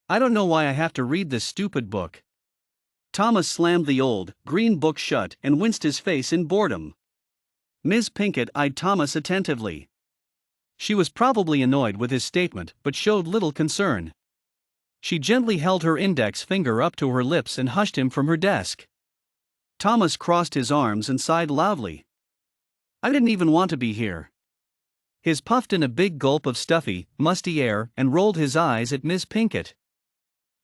I don't know why I have to read this stupid book. Thomas slammed the old, green book shut and winced his face in boredom. Ms. Pinkett eyed Thomas attentively. She was probably annoyed with his statement but showed little concern. She gently held her index finger up to her lips and hushed him from her desk. Thomas crossed his arms and sighed loudly. I didn't even want to be here. He puffed in a big gulp of stuffy, musty air and rolled his eyes at Miss Pinkett.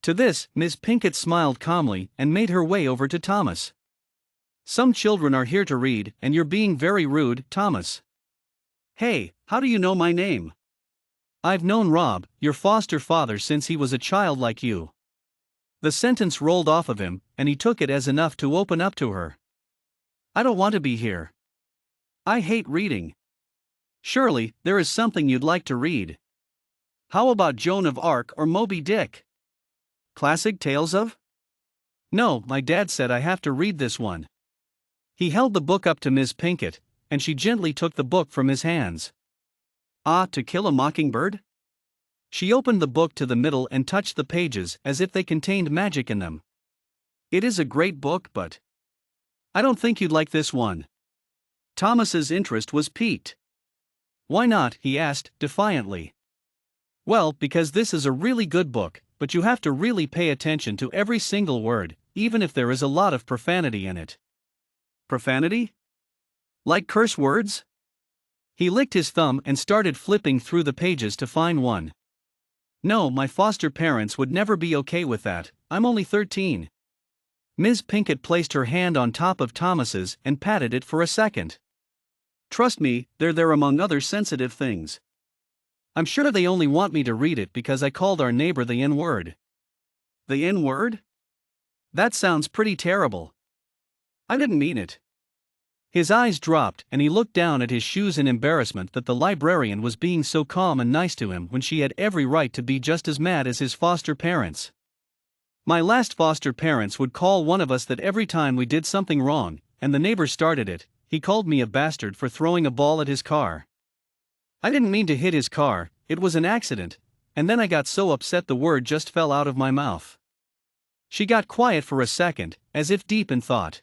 To this, Miss Pinkett smiled calmly and made her way over to Thomas. Some children are here to read, and you're being very rude, Thomas. Hey, how do you know my name? I've known Rob, your foster father, since he was a child like you. The sentence rolled off of him, and he took it as enough to open up to her. I don't want to be here. I hate reading. Surely, there is something you'd like to read. How about Joan of Arc or Moby Dick? Classic tales of? No, my dad said I have to read this one. He held the book up to Miss Pinkett, and she gently took the book from his hands. Ah, To Kill a Mockingbird? She opened the book to the middle and touched the pages as if they contained magic in them. It is a great book, but I don't think you'd like this one. Thomas's interest was piqued. Why not? He asked, defiantly. Well, because this is a really good book, but you have to really pay attention to every single word, even if there is a lot of profanity in it. Profanity? Like curse words? He licked his thumb and started flipping through the pages to find one. No, my foster parents would never be okay with that. I'm only 13. Ms. Pinkett placed her hand on top of Thomas's and patted it for a second. Trust me, they're there among other sensitive things. I'm sure they only want me to read it because I called our neighbor the N-word. The N-word? That sounds pretty terrible. I didn't mean it. His eyes dropped and he looked down at his shoes in embarrassment that the librarian was being so calm and nice to him when she had every right to be just as mad as his foster parents. My last foster parents would call one of us that every time we did something wrong, and the neighbor started it. He called me a bastard for throwing a ball at his car. I didn't mean to hit his car, it was an accident, and then I got so upset the word just fell out of my mouth. She got quiet for a second, as if deep in thought.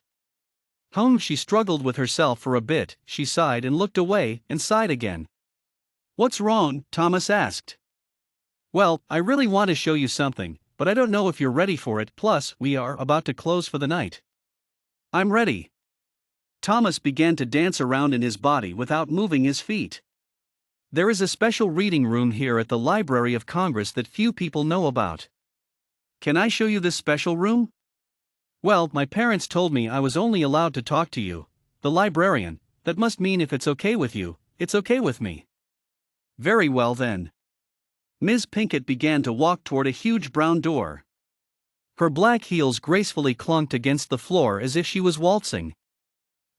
She struggled with herself for a bit, she sighed and looked away, and sighed again. What's wrong? Thomas asked. Well, I really want to show you something, but I don't know if you're ready for it, plus, we are about to close for the night. I'm ready. Thomas began to dance around in his body without moving his feet. There is a special reading room here at the Library of Congress that few people know about. Can I show you this special room? Well, my parents told me I was only allowed to talk to you, the librarian. That must mean if it's okay with you, it's okay with me. Very well then. Ms. Pinkett began to walk toward a huge brown door. Her black heels gracefully clunked against the floor as if she was waltzing.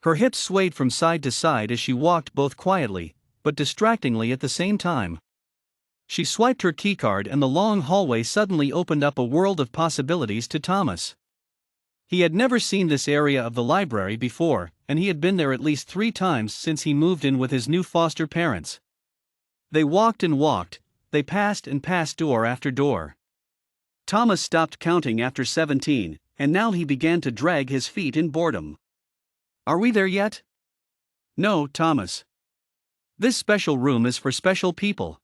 Her hips swayed from side to side as she walked, both quietly, but distractingly at the same time. She swiped her keycard and the long hallway suddenly opened up a world of possibilities to Thomas. He had never seen this area of the library before, and he had been there at least 3 times since he moved in with his new foster parents. They walked and walked, they passed and passed door after door. Thomas stopped counting after 17, and now he began to drag his feet in boredom. Are we there yet? No, Thomas. This special room is for special people.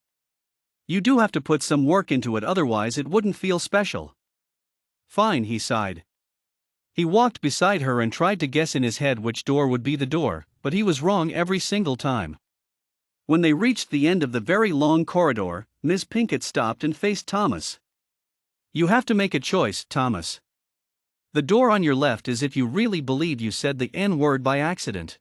You do have to put some work into it, otherwise it wouldn't feel special. Fine, he sighed. He walked beside her and tried to guess in his head which door would be the door, but he was wrong every single time. When they reached the end of the very long corridor, Miss Pinkett stopped and faced Thomas. You have to make a choice, Thomas. The door on your left is if you really believe you said the N-word by accident.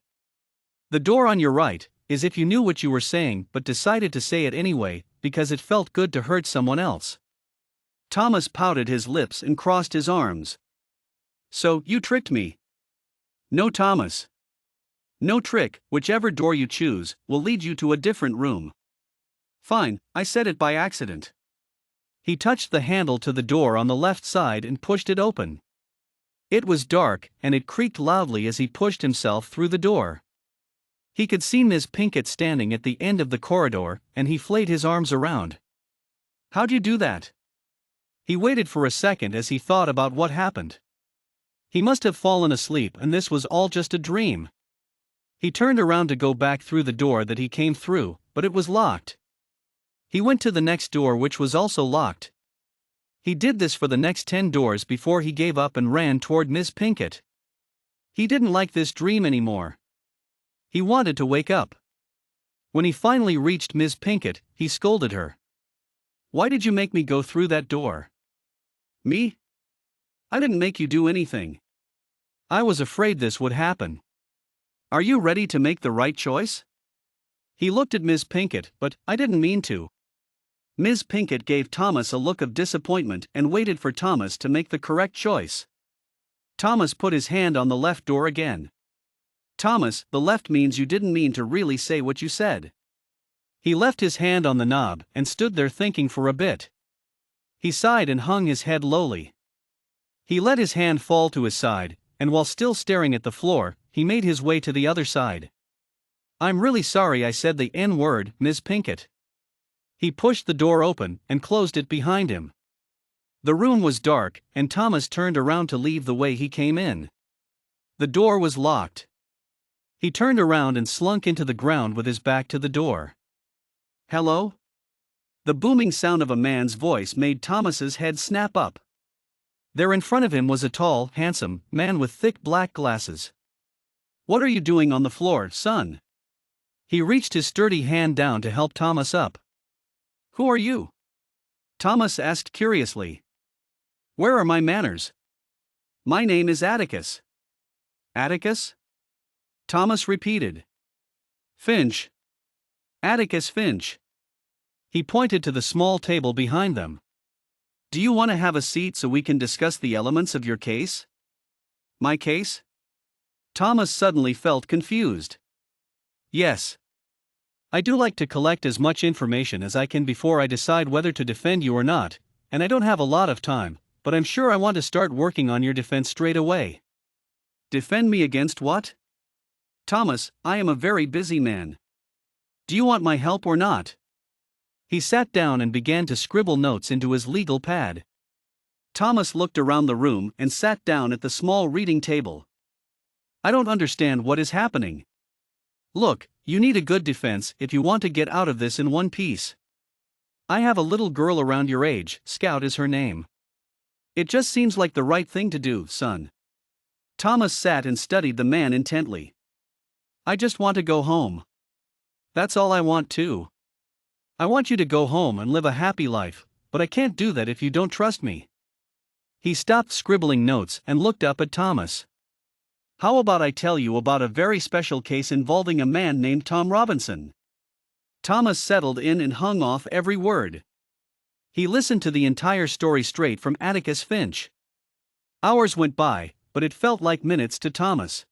The door on your right is if you knew what you were saying but decided to say it anyway because it felt good to hurt someone else. Thomas pouted his lips and crossed his arms. So, you tricked me. No, Thomas. No trick, whichever door you choose will lead you to a different room. Fine, I said it by accident. He touched the handle to the door on the left side and pushed it open. It was dark, and it creaked loudly as he pushed himself through the door. He could see Miss Pinkett standing at the end of the corridor, and he flayed his arms around. How'd you do that? He waited for a second as he thought about what happened. He must have fallen asleep and this was all just a dream. He turned around to go back through the door that he came through, but it was locked. He went to the next door which was also locked. He did this for the next 10 doors before he gave up and ran toward Miss Pinkett. He didn't like this dream anymore. He wanted to wake up. When he finally reached Miss Pinkett, he scolded her. "Why did you make me go through that door?" "Me? I didn't make you do anything. I was afraid this would happen. Are you ready to make the right choice?" He looked at Miss Pinkett, "But I didn't mean to." Miss Pinkett gave Thomas a look of disappointment and waited for Thomas to make the correct choice. Thomas put his hand on the left door again. "Thomas, the left means you didn't mean to really say what you said." He left his hand on the knob and stood there thinking for a bit. He sighed and hung his head lowly. He let his hand fall to his side, and while still staring at the floor, he made his way to the other side. "I'm really sorry I said the N-word, Miss Pinkett." He pushed the door open and closed it behind him. The room was dark, and Thomas turned around to leave the way he came in. The door was locked. He turned around and slunk into the ground with his back to the door. "Hello?" The booming sound of a man's voice made Thomas's head snap up. There in front of him was a tall, handsome man with thick black glasses. "What are you doing on the floor, son?" He reached his sturdy hand down to help Thomas up. "Who are you?" Thomas asked curiously. "Where are my manners?" "My name is Atticus." "Atticus?" Thomas repeated. "Finch. Atticus Finch." He pointed to the small table behind them. "Do you want to have a seat so we can discuss the elements of your case?" "My case?" Thomas suddenly felt confused. "Yes. I do like to collect as much information as I can before I decide whether to defend you or not, and I don't have a lot of time, but I'm sure I want to start working on your defense straight away." "Defend me against what?" "Thomas, I am a very busy man. Do you want my help or not?" He sat down and began to scribble notes into his legal pad. Thomas looked around the room and sat down at the small reading table. "I don't understand what is happening. Look, you need a good defense if you want to get out of this in one piece. I have a little girl around your age, Scout is her name. It just seems like the right thing to do, son." Thomas sat and studied the man intently. "I just want to go home. That's all I want too. I want you to go home and live a happy life, but I can't do that if you don't trust me." He stopped scribbling notes and looked up at Thomas. "How about I tell you about a very special case involving a man named Tom Robinson?" Thomas settled in and hung off every word. He listened to the entire story straight from Atticus Finch. Hours went by, but it felt like minutes to Thomas.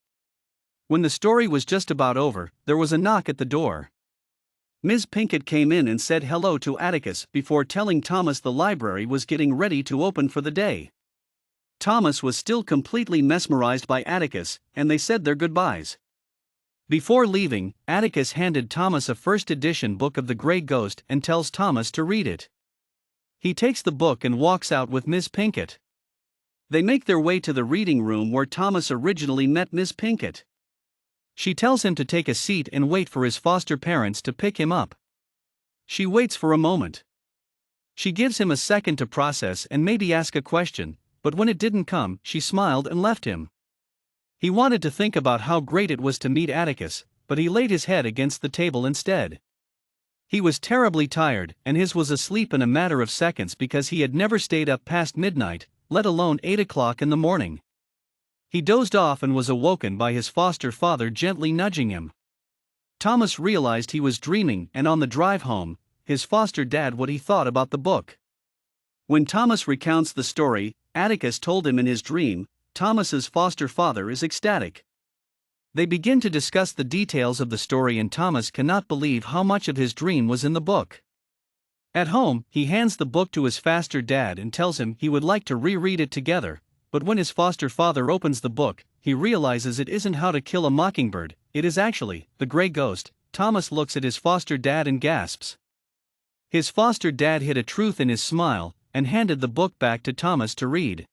When the story was just about over, there was a knock at the door. Miss Pinkett came in and said hello to Atticus before telling Thomas the library was getting ready to open for the day. Thomas was still completely mesmerized by Atticus, and they said their goodbyes. Before leaving, Atticus handed Thomas a first edition book of The Grey Ghost and tells Thomas to read it. He takes the book and walks out with Miss Pinkett. They make their way to the reading room where Thomas originally met Miss Pinkett. She tells him to take a seat and wait for his foster parents to pick him up. She waits for a moment. She gives him a second to process and maybe ask a question, but when it didn't come, she smiled and left him. He wanted to think about how great it was to meet Atticus, but he laid his head against the table instead. He was terribly tired, and his was asleep in a matter of seconds because he had never stayed up past midnight, let alone 8 o'clock in the morning. He dozed off and was awoken by his foster father gently nudging him. Thomas realized he was dreaming, and on the drive home, his foster dad what he thought about the book. When Thomas recounts the story, Atticus told him in his dream, Thomas's foster father is ecstatic. They begin to discuss the details of the story and Thomas cannot believe how much of his dream was in the book. At home, he hands the book to his foster dad and tells him he would like to reread it together, but when his foster father opens the book, he realizes it isn't How to Kill a Mockingbird, it is actually The Grey Ghost. Thomas looks at his foster dad and gasps. His foster dad hid a truth in his smile, and handed the book back to Thomas to read.